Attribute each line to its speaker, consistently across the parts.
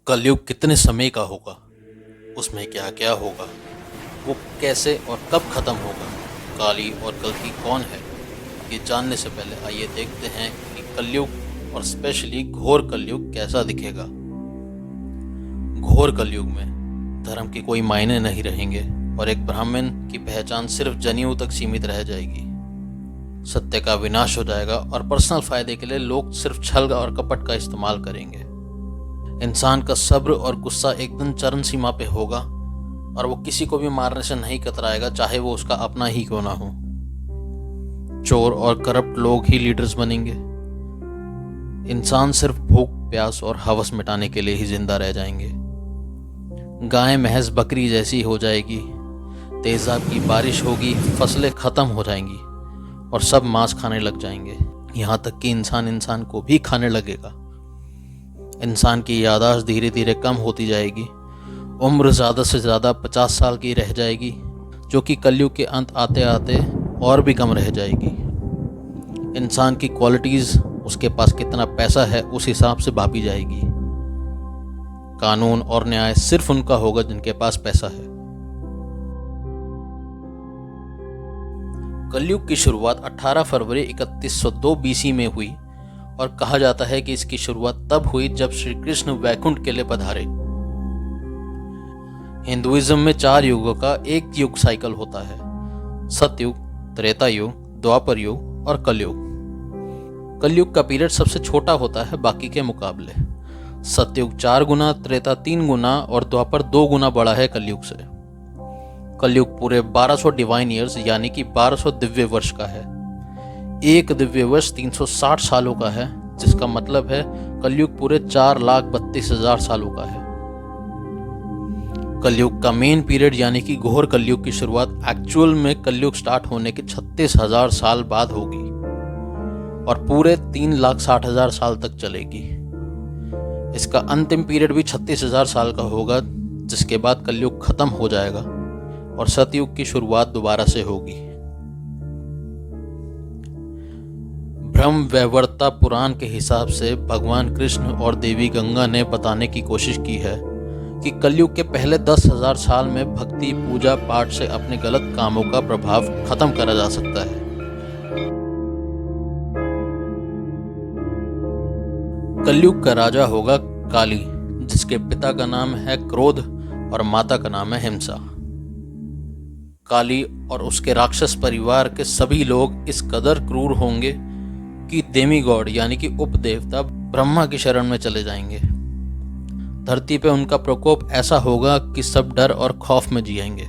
Speaker 1: कलयुग कितने समय का होगा, उसमें क्या क्या होगा, वो कैसे और कब ख़त्म होगा, काली और कल्कि कौन है, ये जानने से पहले आइए देखते हैं कि कलयुग और स्पेशली घोर कलयुग कैसा दिखेगा। घोर कलयुग में धर्म के कोई मायने नहीं रहेंगे और एक ब्राह्मण की पहचान सिर्फ जनेऊ तक सीमित रह जाएगी। सत्य का विनाश हो जाएगा और पर्सनल फायदे के लिए लोग सिर्फ छल और कपट का इस्तेमाल करेंगे। इंसान का सब्र और गुस्सा एकदम चरम सीमा पे होगा और वो किसी को भी मारने से नहीं कतराएगा, चाहे वो उसका अपना ही क्यों ना हो। चोर और करप्ट लोग ही लीडर्स बनेंगे। इंसान सिर्फ भूख, प्यास और हवस मिटाने के लिए ही जिंदा रह जाएंगे। गाय महज बकरी जैसी हो जाएगी, तेजाब की बारिश होगी, फसलें खत्म हो जाएंगी और सब मांस खाने लग जाएंगे। यहाँ तक कि इंसान को भी खाने लगेगा। इंसान की याददाश्त धीरे धीरे कम होती जाएगी। उम्र ज़्यादा से ज़्यादा 50 साल की रह जाएगी, जो कि कलयुग के अंत आते आते और भी कम रह जाएगी। इंसान की क्वालिटीज़, उसके पास कितना पैसा है, उस हिसाब से भापी जाएगी। कानून और न्याय सिर्फ उनका होगा जिनके पास पैसा है। कलयुग की शुरुआत 18 फरवरी 3102 BC में हुई और कहा जाता है कि इसकी शुरुआत तब हुई जब श्री कृष्ण वैकुंठ के लिए पधारे। हिंदुइज्म में 4 युगों का एक युग साइकिल होता है: सतयुग, त्रेता युग, द्वापर युग और कलयुग। कलयुग का पीरियड सबसे छोटा होता है बाकी के मुकाबले। सतयुग 4 गुना, त्रेता 3 गुना और द्वापर 2 गुना बड़ा है कलयुग से। कलयुग पूरे 1200 डिवाइन ईयर्स यानी कि 1200 दिव्य वर्ष का है। एक दिव्य वर्ष 360 सालों का है, जिसका मतलब है कलयुग पूरे 4,32,000 सालों का है। कलयुग का मेन पीरियड यानी कि घोर कलयुग की शुरुआत एक्चुअल में कलयुग स्टार्ट होने के 36,000 साल बाद होगी और पूरे 3,60,000 साल तक चलेगी। इसका अंतिम पीरियड भी 36,000 साल का होगा, जिसके बाद कलयुग खत्म हो जाएगा और सतयुग की शुरुआत दोबारा से होगी। ब्रह्म वैवर्ता पुराण के हिसाब से भगवान कृष्ण और देवी गंगा ने बताने की कोशिश की है कि कलयुग के पहले 10,000 साल में भक्ति, पूजा पाठ से अपने गलत कामों का प्रभाव खत्म करा जा सकता है। कलयुग का राजा होगा काली, जिसके पिता का नाम है क्रोध और माता का नाम है हिंसा। काली और उसके राक्षस परिवार के सभी लोग इस कदर क्रूर होंगे कि डेमीगॉड यानी कि उपदेवता ब्रह्मा की शरण में चले जाएंगे। धरती पे उनका प्रकोप ऐसा होगा कि सब डर और खौफ में जिएंगे।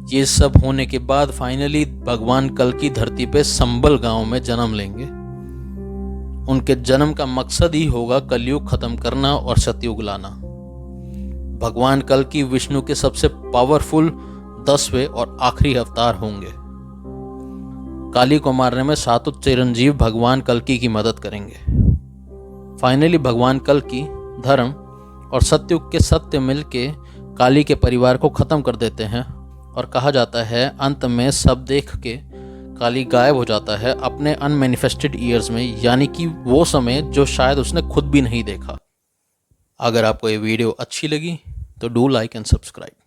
Speaker 1: ये सब होने के बाद फाइनली भगवान कल्कि धरती पे संबल गांव में जन्म लेंगे। उनके जन्म का मकसद ही होगा कलयुग खत्म करना और सतयुग लाना। भगवान कल्कि विष्णु के सबसे पावरफुल 10वें और आखिरी अवतार होंगे। काली को मारने में सातों चिरंजीव भगवान कल्कि की मदद करेंगे। फाइनली भगवान कल्कि धर्म और सतयुग के सत्य मिलके काली के परिवार को खत्म कर देते हैं और कहा जाता है अंत में सब देख के काली गायब हो जाता है अपने अनमैनिफेस्टेड ईयर्स में, यानी कि वो समय जो शायद उसने खुद भी नहीं देखा। अगर आपको ये वीडियो अच्छी लगी तो डू लाइक एंड सब्सक्राइब।